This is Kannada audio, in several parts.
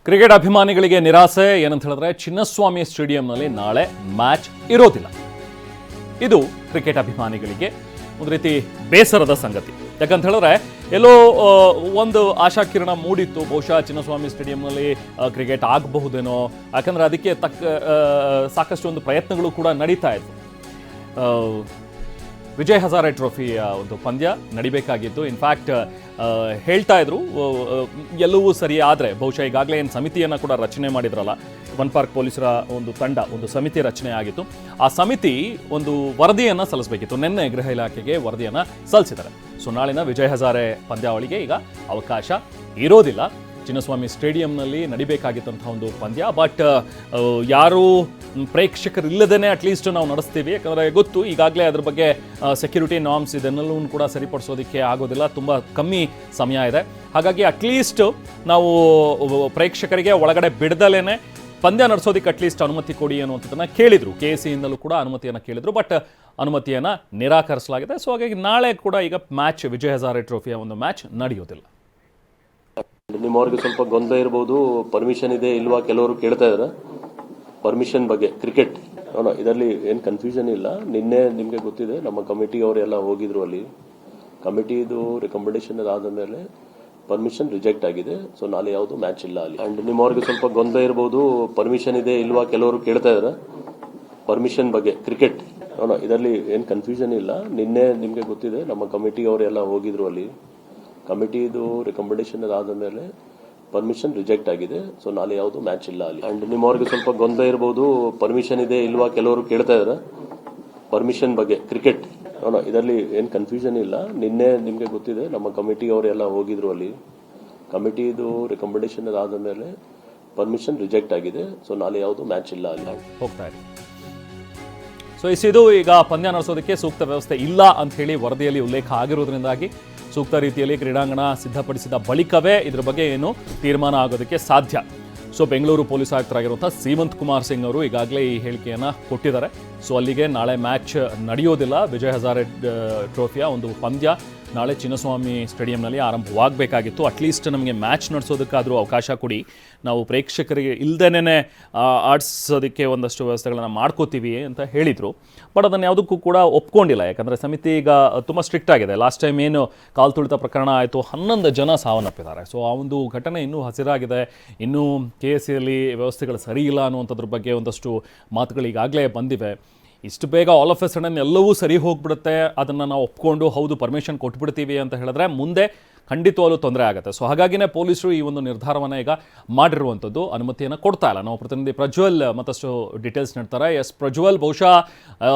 ಕ್ರಿಕೆಟ್ ಅಭಿಮಾನಿಗಳಿಗೆ ನಿರಾಸೆ ಏನಂತ ಹೇಳಿದ್ರೆ ಚಿನ್ನಸ್ವಾಮಿ ಸ್ಟೇಡಿಯಂನಲ್ಲಿ ನಾಳೆ ಮ್ಯಾಚ್ ಇರೋದಿಲ್ಲ. ಇದು ಕ್ರಿಕೆಟ್ ಅಭಿಮಾನಿಗಳಿಗೆ ಒಂದು ರೀತಿ ಬೇಸರದ ಸಂಗತಿ. ಯಾಕಂತ ಹೇಳಿದ್ರೆ ಎಲ್ಲೋ ಒಂದು ಆಶಾಕಿರಣ ಮೂಡಿತ್ತು, ಬಹುಶಃ ಚಿನ್ನಸ್ವಾಮಿ ಸ್ಟೇಡಿಯಂನಲ್ಲಿ ಕ್ರಿಕೆಟ್ ಆಗಬಹುದೇನೋ, ಯಾಕಂದ್ರೆ ಅದಕ್ಕೆ ಸಾಕಷ್ಟು ಒಂದು ಪ್ರಯತ್ನಗಳು ಕೂಡ ನಡೀತಾ ಇತ್ತು. ವಿಜಯ್ ಹಜಾರೆ ಟ್ರೋಫಿಯ ಒಂದು ಪಂದ್ಯ ನಡಿಬೇಕಾಗಿತ್ತು. ಇನ್ಫ್ಯಾಕ್ಟ್ ಹೇಳ್ತಾ ಇದ್ರು ಎಲ್ಲವೂ ಸರಿ ಆದರೆ ಬಹುಶಃ ಈಗಾಗಲೇ ಏನು ಸಮಿತಿಯನ್ನು ಕೂಡ ರಚನೆ ಮಾಡಿದ್ರಲ್ಲ, ಒನ್ ಪಾರ್ಕ್ ಪೊಲೀಸರ ಒಂದು ತಂಡ, ಒಂದು ಸಮಿತಿ ರಚನೆ ಆಗಿತ್ತು. ಆ ಸಮಿತಿ ಒಂದು ವರದಿಯನ್ನು ಸಲ್ಲಿಸಬೇಕಿತ್ತು. ನಿನ್ನೆ ಗೃಹ ಇಲಾಖೆಗೆ ವರದಿಯನ್ನು ಸಲ್ಲಿಸಿದ್ದಾರೆ. ಸೊ ನಾಳಿನ ವಿಜಯ್ ಹಜಾರೆ ಪಂದ್ಯಾವಳಿಗೆ ಈಗ ಅವಕಾಶ ಇರೋದಿಲ್ಲ. ಚಿನ್ನಸ್ವಾಮಿ ಸ್ಟೇಡಿಯಂನಲ್ಲಿ ನಡಿಬೇಕಾಗಿದ್ದಂಥ ಒಂದು ಪಂದ್ಯ. ಬಟ್ ಯಾರೂ ಪ್ರೇಕ್ಷಕರಿಲ್ಲದೇ ಅಟ್ಲೀಸ್ಟ್ ನಾವು ನಡೆಸ್ತೀವಿ, ಯಾಕಂದರೆ ಗೊತ್ತು ಈಗಾಗಲೇ ಅದ್ರ ಬಗ್ಗೆ ಸೆಕ್ಯೂರಿಟಿ ನಾರ್ಮ್ಸ್ ಇದನ್ನೆಲ್ಲೂ ಕೂಡ ಸರಿಪಡಿಸೋದಕ್ಕೆ ಆಗೋದಿಲ್ಲ, ತುಂಬ ಕಮ್ಮಿ ಸಮಯ ಇದೆ. ಹಾಗಾಗಿ ಅಟ್ಲೀಸ್ಟ್ ನಾವು ಪ್ರೇಕ್ಷಕರಿಗೆ ಒಳಗಡೆ ಬಿಡದಲೇ ಪಂದ್ಯ ನಡೆಸೋದಕ್ಕೆ ಅಟ್ಲೀಸ್ಟ್ ಅನುಮತಿ ಕೊಡಿ ಅನ್ನುವಂಥದ್ದನ್ನು ಕೇಳಿದರು. KCಯಿಂದಲೂ ಕೂಡ ಅನುಮತಿಯನ್ನು ಕೇಳಿದರು, ಬಟ್ ಅನುಮತಿಯನ್ನು ನಿರಾಕರಿಸಲಾಗಿದೆ. ಸೊ ಹಾಗಾಗಿ ನಾಳೆ ಕೂಡ ಈಗ ಮ್ಯಾಚ್, ವಿಜಯ್ ಹಜಾರೆ ಟ್ರೋಫಿಯ ಒಂದು ಮ್ಯಾಚ್ ನಡೆಯೋದಿಲ್ಲ. ನಿಮ್ಮವ್ರಿಗೆ ಸ್ವಲ್ಪ ಗೊಂದಲ ಇರ್ಬೋದು, ಪರ್ಮಿಷನ್ ಇದೆ ಇಲ್ವಾ ಕೆಲವರು ಕೇಳ್ತಾ ಇದ್ದಾರೆ ಪರ್ಮಿಷನ್ ಬಗ್ಗೆ. ಕ್ರಿಕೆಟ್ ಇದರಲ್ಲಿ ಏನು ಕನ್ಫ್ಯೂಷನ್ ಇಲ್ಲ. ನಿನ್ನೆ ನಿಮಗೆ ಗೊತ್ತಿದೆ ನಮ್ಮ ಕಮಿಟಿ ಅವರೆಲ್ಲ ಹೋಗಿದ್ರು, ಅಲ್ಲಿ ಕಮಿಟಿದು ರೆಕಮೆಂಡೇಶನ್ ಆದ ಮೇಲೆ ಪರ್ಮಿಷನ್ ರಿಜೆಕ್ಟ್ ಆಗಿದೆ. ಸೊ ನಾಳೆ ಯಾವುದು ಮ್ಯಾಚ್ ಇಲ್ಲ ಅಲ್ಲಿ. ಅಂಡ್ ನಿಮ್ಮವ್ರಿಗೆ ಸ್ವಲ್ಪ ಗೊಂದಲ ಇರ್ಬೋದು, ಪರ್ಮಿಷನ್ ಇದೆ ಇಲ್ವಾ ಕೆಲವರು ಕೇಳ್ತಾ ಇದ್ದಾರೆ ಪರ್ಮಿಷನ್ ಬಗ್ಗೆ. ಕ್ರಿಕೆಟ್ ಇದರಲ್ಲಿ ಏನು ಕನ್ಫ್ಯೂಷನ್ ಇಲ್ಲ. ನಿನ್ನೆ ನಿಮಗೆ ಗೊತ್ತಿದೆ ನಮ್ಮ ಕಮಿಟಿ ಅವರೆಲ್ಲ ಹೋಗಿದ್ರು, ಅಲ್ಲಿ ಕಮಿಟಿದು ರೆಕಮೆಂಡೇಶನ್ ಆದ ಮೇಲೆ ಪರ್ಮಿಷನ್ ರಿಜೆಕ್ಟ್ ಆಗಿದೆ. ಸೊ ನಾಳೆ ಯಾವುದು ಮ್ಯಾಚ್ ಇಲ್ಲ ಅಲ್ಲಿ. ಅಂಡ್ ನಿಮ್ಮವ್ರಿಗೆ ಸ್ವಲ್ಪ ಗೊಂದಲ ಇರ್ಬೋದು, ಪರ್ಮಿಷನ್ ಇದೆ ಇಲ್ವಾ ಕೆಲವರು ಕೇಳ್ತಾ ಇದ್ದಾರೆ ಪರ್ಮಿಷನ್ ಬಗ್ಗೆ. ಕ್ರಿಕೆಟ್ ಇದರಲ್ಲಿ ಏನು ಕನ್ಫ್ಯೂಷನ್ ಇಲ್ಲ. ನಿನ್ನೆ ನಿಮಗೆ ಗೊತ್ತಿದೆ ನಮ್ಮ ಕಮಿಟಿ ಅವರೆಲ್ಲ ಹೋಗಿದ್ರು, ಅಲ್ಲಿ ಕಮಿಟಿದು ರೆಕಮೆಂಡೇಶನ್ ಆದ ಮೇಲೆ ಪರ್ಮಿಷನ್ ರಿಜೆಕ್ಟ್ ಆಗಿದೆ. ಸೊ ನಾಳೆ ಯಾವುದು ಮ್ಯಾಚ್ ಇಲ್ಲ ಅಲ್ಲಿ. ಹೋಗ್ತಾ ಇದೆ. ಸೊ ಇದು ಈಗ ಪಂದ್ಯ ನಡೆಸೋದಕ್ಕೆ ಸೂಕ್ತ ವ್ಯವಸ್ಥೆ ಇಲ್ಲ ಅಂತ ಹೇಳಿ ವರದಿಯಲ್ಲಿ ಉಲ್ಲೇಖ ಆಗಿರೋದ್ರಿಂದಾಗಿ ಸೂಕ್ತ ರೀತಿಯಲ್ಲಿ ಕ್ರೀಡಾಂಗಣ ಸಿದ್ಧಪಡಿಸಿದ ಬಳಿಕವೇ ಇದ್ರ ಬಗ್ಗೆ ಏನು ತೀರ್ಮಾನ ಆಗೋದಕ್ಕೆ ಸಾಧ್ಯ. ಸೊ ಬೆಂಗಳೂರು ಪೊಲೀಸ್ ಆಯುಕ್ತರಾಗಿರುವಂಥ ಸೀಮಂತ್ ಕುಮಾರ್ ಸಿಂಗ್ ಅವರು ಈಗಾಗಲೇ ಈ ಹೇಳಿಕೆಯನ್ನು ಕೊಟ್ಟಿದ್ದಾರೆ. ಸೊ ಅಲ್ಲಿಗೆ ನಾಳೆ ಮ್ಯಾಚ್ ನಡೆಯೋದಿಲ್ಲ. ವಿಜಯ್ ಹಜಾರೆ ಟ್ರೋಫಿಯ ಒಂದು ಪಂದ್ಯ ನಾಳೆ ಚಿನ್ನಸ್ವಾಮಿ ಸ್ಟೇಡಿಯಂನಲ್ಲಿ ಆರಂಭವಾಗಬೇಕಾಗಿತ್ತು. ಅಟ್ಲೀಸ್ಟ್ ನಮಗೆ ಮ್ಯಾಚ್ ನಡೆಸೋದಕ್ಕಾದರೂ ಅವಕಾಶ ಕೊಡಿ, ನಾವು ಪ್ರೇಕ್ಷಕರಿಗೆ ಇಲ್ಲದೇನೆ ಆಡಿಸೋದಕ್ಕೆ ಒಂದಷ್ಟು ವ್ಯವಸ್ಥೆಗಳನ್ನು ಮಾಡ್ಕೋತೀವಿ ಅಂತ ಹೇಳಿದರು. ಬಟ್ ಅದನ್ನು ಯಾವುದಕ್ಕೂ ಕೂಡ ಒಪ್ಕೊಂಡಿಲ್ಲ. ಯಾಕಂದರೆ ಸಮಿತಿ ಈಗ ತುಂಬ ಸ್ಟ್ರಿಕ್ಟ್ ಆಗಿದೆ. ಲಾಸ್ಟ್ ಟೈಮ್ ಏನು ಕಾಲು ತುಳಿತ ಪ್ರಕರಣ ಆಯಿತು, 11 ಜನ ಸಾವನ್ನಪ್ಪಿದ್ದಾರೆ. ಸೊ ಆ ಒಂದು ಘಟನೆ ಇನ್ನೂ ಹಸಿರಾಗಿದೆ. ಇನ್ನೂ KCಯಲ್ಲಿ ವ್ಯವಸ್ಥೆಗಳು ಸರಿ ಇಲ್ಲ ಅನ್ನುವಂಥದ್ರ ಬಗ್ಗೆ ಒಂದಷ್ಟು ಮಾತುಗಳು ಈಗಾಗಲೇ ಬಂದಿವೆ. ಇಷ್ಟು ಬೇಗ ಆಲ್ ಆಫ್ ಎ ಸಡನ್ ಎಲ್ಲವೂ ಸರಿ ಹೋಗ್ಬಿಡುತ್ತೆ, ಅದನ್ನು ನಾವು ಒಪ್ಕೊಂಡು ಹೌದು ಪರ್ಮಿಷನ್ ಕೊಟ್ಬಿಡ್ತೀವಿ ಅಂತ ಹೇಳಿದ್ರೆ ಮುಂದೆ ಖಂಡಿತವಾಗ್ಲೂ ತೊಂದರೆ ಆಗುತ್ತೆ. ಸೊ ಹಾಗಾಗಿನೇ ಪೊಲೀಸರು ಈ ಒಂದು ನಿರ್ಧಾರವನ್ನು ಈಗ ಮಾಡಿರುವಂಥದ್ದು. ಅನುಮತಿಯನ್ನು ಕೊಡ್ತಾ ಇಲ್ಲ. ನಾವು ಪ್ರತಿನಿಧಿ ಪ್ರಜ್ವಲ್ ಮತ್ತಷ್ಟು ಡೀಟೇಲ್ಸ್ ನೀಡ್ತಾರೆ. ಎಸ್ ಪ್ರಜ್ವಲ್, ಬಹುಶಃ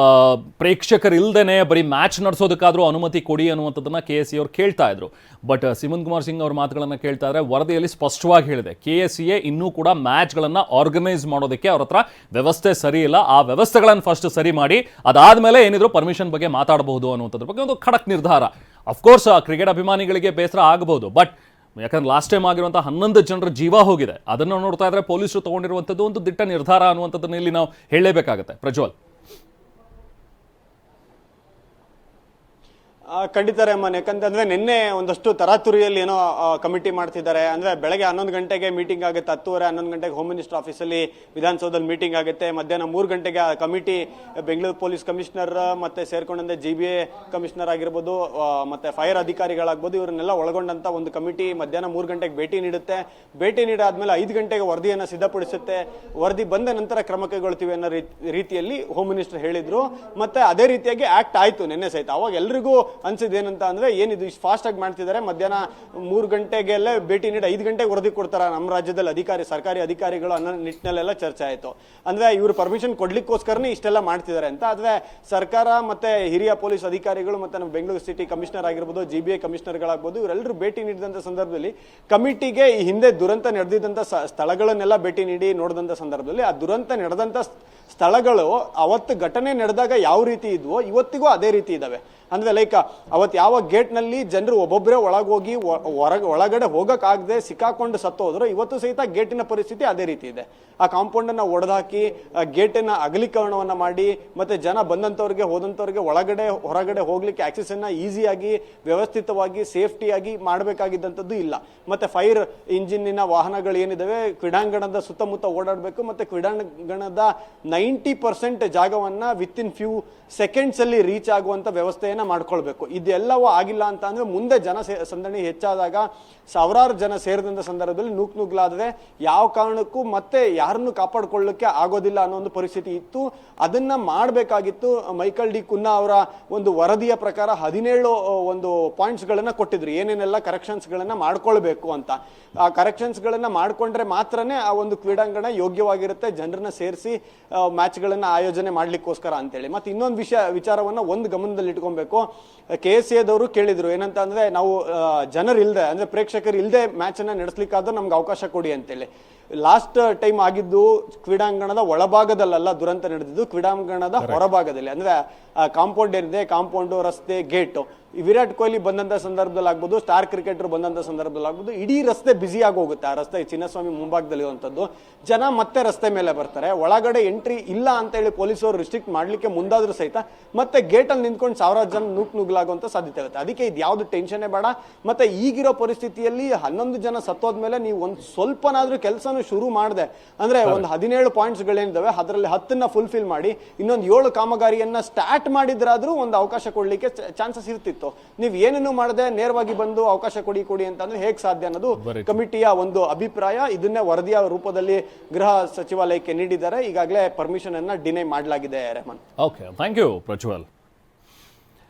ಪ್ರೇಕ್ಷಕರಿಲ್ಲದೇ ಬರೀ ಮ್ಯಾಚ್ ನಡೆಸೋದಕ್ಕಾದರೂ ಅನುಮತಿ ಕೊಡಿ ಅನ್ನುವಂಥದ್ದನ್ನು KC ಅವರು ಕೇಳ್ತಾ ಇದ್ರು. ಬಟ್ ಸೀಮಂತ್ ಕುಮಾರ್ ಸಿಂಗ್ ಅವ್ರ ಮಾತುಗಳನ್ನು ಕೇಳ್ತಾ ಇದ್ರೆ ವರದಿಯಲ್ಲಿ ಸ್ಪಷ್ಟವಾಗಿ ಹೇಳಿದೆ, KCA ಇನ್ನೂ ಕೂಡ ಮ್ಯಾಚ್ಗಳನ್ನು ಆರ್ಗನೈಸ್ ಮಾಡೋದಕ್ಕೆ ಅವ್ರ ಹತ್ರ ವ್ಯವಸ್ಥೆ ಸರಿ ಇಲ್ಲ. ಆ ವ್ಯವಸ್ಥೆಗಳನ್ನು ಫಸ್ಟ್ ಸರಿ ಮಾಡಿ ಅದಾದಮೇಲೆ ಏನಿದ್ರು ಪರ್ಮಿಷನ್ ಬಗ್ಗೆ ಮಾತಾಡಬಹುದು ಅನ್ನುವಂಥದ್ರ ಬಗ್ಗೆ ಒಂದು ಖಡಕ್ ನಿರ್ಧಾರ. ಅಫ್ಕೋರ್ಸ್ ಕ್ರಿಕೆಟ್ ಅಭಿಮಾನಿಗಳಿಗೆ ಬೇಸರ ಆಗಬಹುದು, ಬಟ್ ಯಾಕಂದ್ರೆ ಲಾಸ್ಟ್ ಟೈಮ್ ಆಗಿರುವಂಥ 11 ಜನರ ಜೀವ ಹೋಗಿದೆ. ಅದನ್ನು ನೋಡ್ತಾ ಇದ್ರೆ ಪೊಲೀಸರು ತಗೊಂಡಿರುವಂಥದ್ದು ಒಂದು ದಿಟ್ಟ ನಿರ್ಧಾರ ಅನ್ನುವಂಥದ್ದನ್ನ ಇಲ್ಲಿ ನಾವು ಹೇಳಲೇಬೇಕಾಗತ್ತೆ. ಪ್ರಜ್ವಲ್. ಖಂಡಿತ ರೇಮನ್, ಯಾಕಂತಂದ್ರೆ ನಿನ್ನೆ ಒಂದಷ್ಟು ತರಾತುರಿಯಲ್ಲಿ ಏನೋ ಕಮಿಟಿ ಮಾಡ್ತಿದ್ದಾರೆ. ಅಂದ್ರೆ ಬೆಳಗ್ಗೆ 11 ಗಂಟೆಗೆ ಮೀಟಿಂಗ್ ಆಗುತ್ತೆ, 10:30 11 ಗಂಟೆಗೆ ಹೋಮ್ ಮಿನಿಸ್ಟರ್ ಆಫೀಸಲ್ಲಿ ವಿಧಾನಸೌಧದಲ್ಲಿ ಮೀಟಿಂಗ್ ಆಗುತ್ತೆ. ಮಧ್ಯಾಹ್ನ 3 ಗಂಟೆಗೆ ಕಮಿಟಿ ಬೆಂಗಳೂರು ಪೊಲೀಸ್ ಕಮಿಷನರ್ ಮತ್ತೆ ಸೇರ್ಕೊಂಡಂತೆ GBA ಕಮಿಷನರ್ ಆಗಿರ್ಬೋದು, ಮತ್ತೆ ಫೈರ್ ಅಧಿಕಾರಿಗಳಾಗ್ಬೋದು, ಇವರನ್ನೆಲ್ಲ ಒಳಗೊಂಡಂತ ಒಂದು ಕಮಿಟಿ ಮಧ್ಯಾಹ್ನ 3 ಗಂಟೆಗೆ ಭೇಟಿ ನೀಡುತ್ತೆ. ಭೇಟಿ ನೀಡಾದ್ಮೇಲೆ 5 ಗಂಟೆಗೆ ವರದಿಯನ್ನು ಸಿದ್ಧಪಡಿಸುತ್ತೆ. ವರದಿ ಬಂದ ನಂತರ ಕ್ರಮ ಕೈಗೊಳ್ತೀವಿ ಅನ್ನೋ ರೀತಿಯಲ್ಲಿ ಹೋಮ್ ಮಿನಿಸ್ಟರ್ ಹೇಳಿದ್ರು. ಮತ್ತೆ ಅದೇ ರೀತಿಯಾಗಿ ಆಕ್ಟ್ ಆಯ್ತು ನಿನ್ನೆ ಸಹಿತ. ಅವಾಗ ಎಲ್ರಿಗೂ ಅನ್ಸಿದ್ದೇನಂತ ಅಂದ್ರೆ ಏನಿದು ಇಷ್ಟು ಫಾಸ್ಟ್ ಆಗಿ ಮಾಡ್ತಿದ್ದಾರೆ, ಮಧ್ಯಾಹ್ನ 3 ಗಂಟೆಗೆಲ್ಲ ಭೇಟಿ ನೀಡಿ 5 ಗಂಟೆಗೆ ವರದಿ ಕೊಡ್ತಾರ ನಮ್ಮ ರಾಜ್ಯದಲ್ಲಿ ಸರ್ಕಾರಿ ಅಧಿಕಾರಿಗಳು ಅನ್ನೋ ನಿಟ್ಟಿನಲ್ಲೆಲ್ಲ ಚರ್ಚೆ ಆಯ್ತು. ಅಂದ್ರೆ ಇವರು ಪರ್ಮಿಷನ್ ಕೊಡ್ಲಿಕ್ಕೋಸ್ಕರನೇ ಇಷ್ಟೆಲ್ಲ ಮಾಡ್ತಿದ್ದಾರೆ ಅಂತ. ಆದ್ರೆ ಸರ್ಕಾರ ಮತ್ತೆ ಹಿರಿಯ ಪೊಲೀಸ್ ಅಧಿಕಾರಿಗಳು ಮತ್ತೆ ನಮ್ಮ ಬೆಂಗಳೂರು ಸಿಟಿ ಕಮಿಷನರ್ ಆಗಿರ್ಬೋದು, GBA ಕಮಿಷನರ್ಗಳಾಗ್ಬೋದು, ಇವರೆಲ್ಲರೂ ಭೇಟಿ ನೀಡಿದಂತ ಸಂದರ್ಭದಲ್ಲಿ ಕಮಿಟಿಗೆ ಈ ಹಿಂದೆ ದುರಂತ ನಡೆದಿದ್ದಂತ ಸ್ಥಳಗಳನ್ನೆಲ್ಲ ಭೇಟಿ ನೀಡಿ ನೋಡಿದಂತ ಸಂದರ್ಭದಲ್ಲಿ ಆ ದುರಂತ ನಡೆದಂತ ಸ್ಥಳಗಳು ಅವತ್ತು ಘಟನೆ ನಡೆದಾಗ ಯಾವ ರೀತಿ ಇದ್ವೋ ಇವತ್ತಿಗೂ ಅದೇ ರೀತಿ ಇದಾವೆ. ಅಂದ್ರೆ ಲೈಕ್ ಅವತ್ತು ಯಾವ ಗೇಟ್ ನಲ್ಲಿ ಜನರು ಒಬ್ಬೊಬ್ಬರೇ ಒಳಗೋಗಿ ಒಳಗಡೆ ಹೋಗಕ್ಕಾಗದೆ ಸಿಕ್ಕಾಕೊಂಡು ಸತ್ತೋದ್ರು, ಇವತ್ತು ಸಹಿತ ಗೇಟಿನ ಪರಿಸ್ಥಿತಿ ಅದೇ ರೀತಿ ಇದೆ. ಆ ಕಾಂಪೌಂಡ್ ಅನ್ನ ಒಡೆದಾಕಿ ಗೇಟಿನ ಅಗಲೀಕರಣವನ್ನ ಮಾಡಿ ಮತ್ತೆ ಜನ ಬಂದಂತವ್ರಿಗೆ ಹೋದಂತವ್ರಿಗೆ ಒಳಗಡೆ ಹೊರಗಡೆ ಹೋಗ್ಲಿಕ್ಕೆ ಆಕ್ಸೆಸ್ ಅನ್ನ ಈಸಿಯಾಗಿ ವ್ಯವಸ್ಥಿತವಾಗಿ ಸೇಫ್ಟಿಯಾಗಿ ಮಾಡಬೇಕಾಗಿದ್ದಂಥದ್ದು ಇಲ್ಲ. ಮತ್ತೆ ಫೈರ್ ಇಂಜಿನ್ನಿನ ವಾಹನಗಳು ಏನಿದಾವೆ ಕ್ರೀಡಾಂಗಣದ ಸುತ್ತಮುತ್ತ ಓಡಾಡಬೇಕು, ಮತ್ತೆ ಕ್ರೀಡಾಂಗಣದ 90% ಜಾಗವನ್ನ ವಿತ್ ಇನ್ ಫ್ಯೂ ಸೆಕೆಂಡ್ಸ್ ಅಲ್ಲಿ ರೀಚ್ ಆಗುವಂತ ವ್ಯವಸ್ಥೆಯನ್ನ ಮಾಡ್ಕೊಳ್ಬೇಕು. ಇದೆಲ್ಲವೂ ಆಗಿಲ್ಲ ಅಂತ ಅಂದ್ರೆ ಮುಂದೆ ಸಂದಣಿ ಹೆಚ್ಚಾದಾಗ ಸಾವಿರಾರು ಜನ ಸೇರಿದಂತ ಸಂದರ್ಭದಲ್ಲಿ ನುಗ್ಲಾದ್ರೆ ಯಾವ ಕಾರಣಕ್ಕೂ ಮತ್ತೆ ಯಾರನ್ನು ಕಾಪಾಡ್ಕೊಳ್ಳಕ್ಕೆ ಆಗೋದಿಲ್ಲ ಅನ್ನೋ ಒಂದು ಪರಿಸ್ಥಿತಿ ಇತ್ತು. ಅದನ್ನ ಮಾಡಬೇಕಾಗಿತ್ತು. ಮೈಕಲ್ ಡಿ ಕುನ್ನಾ ಅವರ ಒಂದು ವರದಿಯ ಪ್ರಕಾರ 17 ಒಂದು ಪಾಯಿಂಟ್ಸ್ ಗಳನ್ನ ಕೊಟ್ಟಿದ್ರು, ಏನೇನೆಲ್ಲ ಕರೆಕ್ಷನ್ಸ್ ಗಳನ್ನ ಮಾಡ್ಕೊಳ್ಬೇಕು ಅಂತ. ಆ ಕರೆಕ್ಷನ್ಸ್ ಗಳನ್ನ ಮಾಡ್ಕೊಂಡ್ರೆ ಮಾತ್ರನೇ ಆ ಒಂದು ಕ್ರೀಡಾಂಗಣ ಯೋಗ್ಯವಾಗಿರುತ್ತೆ, ಜನರನ್ನ ಸೇರಿಸಿ ಮ್ಯಾಚ್ ಗಳನ್ನ ಆಯೋಜನೆ ಮಾಡ್ಲಿಕ್ಕೋಸ್ಕರ ಅಂತೇಳಿ. ಮತ್ತೆ ಇನ್ನೊಂದು ವಿಚಾರವನ್ನ ಒಂದು ಗಮನದಲ್ಲಿ ಇಟ್ಕೊಬೇಕು. KSA ದವರು ಕೇಳಿದ್ರು ಏನಂತ ಅಂದ್ರೆ, ನಾವು ಜನರು ಇಲ್ದೆ ಅಂದ್ರೆ ಪ್ರೇಕ್ಷಕರು ಇಲ್ದೆ ಮ್ಯಾಚ್ ಅನ್ನ ನಡೆಸಲಿಕ್ಕಾದ್ರೂ ನಮ್ಗೆ ಅವಕಾಶ ಕೊಡಿ ಅಂತೇಳಿ. ಲಾಸ್ಟ್ ಟೈಮ್ ಆಗಿದ್ದು ಕ್ರೀಡಾಂಗಣದ ಒಳಭಾಗದಲ್ಲ ದುರಂತ ನಡೆದಿದ್ದು, ಕ್ರೀಡಾಂಗಣದ ಹೊರಭಾಗದಲ್ಲಿ ಅಂದ್ರೆ ಕಾಂಪೌಂಡ್ ಏನಿದೆ, ಕಾಂಪೌಂಡ್, ರಸ್ತೆ, ಗೇಟ್. ವಿರಾಟ್ ಕೊಹ್ಲಿ ಬಂದಂತ ಸಂದರ್ಭದಲ್ಲಿ ಆಗ್ಬೋದು, ಸ್ಟಾರ್ ಕ್ರಿಕೆಟರ್ ಬಂದಂತ ಸಂದರ್ಭದಲ್ಲಿ ಆಗ್ಬೋದು, ಇಡೀ ರಸ್ತೆ ಬ್ಯುಸಿ ಆಗಿ ಹೋಗುತ್ತೆ. ಆ ರಸ್ತೆ ಚಿನ್ನಸ್ವಾಮಿ ಮುಂಭಾಗದಲ್ಲಿ ಇರುವಂತದ್ದು, ಜನ ಮತ್ತೆ ರಸ್ತೆ ಮೇಲೆ ಬರ್ತಾರೆ. ಒಳಗಡೆ ಎಂಟ್ರಿ ಇಲ್ಲ ಅಂತ ಹೇಳಿ ಪೊಲೀಸರು ರಿಸ್ಟ್ರಿಕ್ಟ್ ಮಾಡ್ಲಿಕ್ಕೆ ಮುಂದಾದ್ರೂ ಸಹಿತ ಮತ್ತೆ ಗೇಟ್ ಅಲ್ಲಿ ನಿಂತ್ಕೊಂಡು ಸಾವಿರಾರು ಜನ ನುಗ್ಲಾಗುವಂತ ಸಾಧ್ಯತೆ ಇರುತ್ತೆ. ಅದಕ್ಕೆ ಇದು ಯಾವ್ದು ಟೆನ್ಷನ್ ಬೇಡ. ಮತ್ತೆ ಈಗಿರೋ ಪರಿಸ್ಥಿತಿಯಲ್ಲಿ 11 ಜನ ಸತ್ತೋದ್ಮೇಲೆ ನೀವು ಒಂದ್ ಸ್ವಲ್ಪನಾದ್ರೂ ಕೆಲಸನೂ ಶುರು ಮಾಡಿದೆ ಅಂದ್ರೆ ಒಂದು 17 ಪಾಯಿಂಟ್ಸ್ ಗಳೇನಿದಾವೆ ಅದರಲ್ಲಿ 10ನ್ನ ಫುಲ್ಫಿಲ್ ಮಾಡಿ ಇನ್ನೊಂದು 7 ಕಾಮಗಾರಿಯನ್ನ ಸ್ಟಾರ್ಟ್ ಮಾಡಿದ್ರಾದ್ರೂ ಒಂದು ಅವಕಾಶ ಕೊಡ್ಲಿಕ್ಕೆ ಚಾನ್ಸಸ್ ಇರ್ತಿತ್ತು. ನೀವು ಏನೇನು ಮಾಡದೆ ನೇರವಾಗಿ ಬಂದು ಅವಕಾಶ ಕೊಡಿ ಅಂತಂದ್ರೆ ಹೇಗ್ ಸಾಧ್ಯ ಅನ್ನೋದು ಕಮಿಟಿಯ ಒಂದು ಅಭಿಪ್ರಾಯ. ಇದನ್ನೇ ವರದಿಯ ರೂಪದಲ್ಲಿ ಗೃಹ ಸಚಿವಾಲಯಕ್ಕೆ ನೀಡಿದ್ದಾರೆ. ಈಗಾಗಲೇ ಪರ್ಮಿಷನ್ ಅನ್ನ ಡಿನೈ ಮಾಡಲಾಗಿದೆ. Rahman. Okay, thank you Prajwal.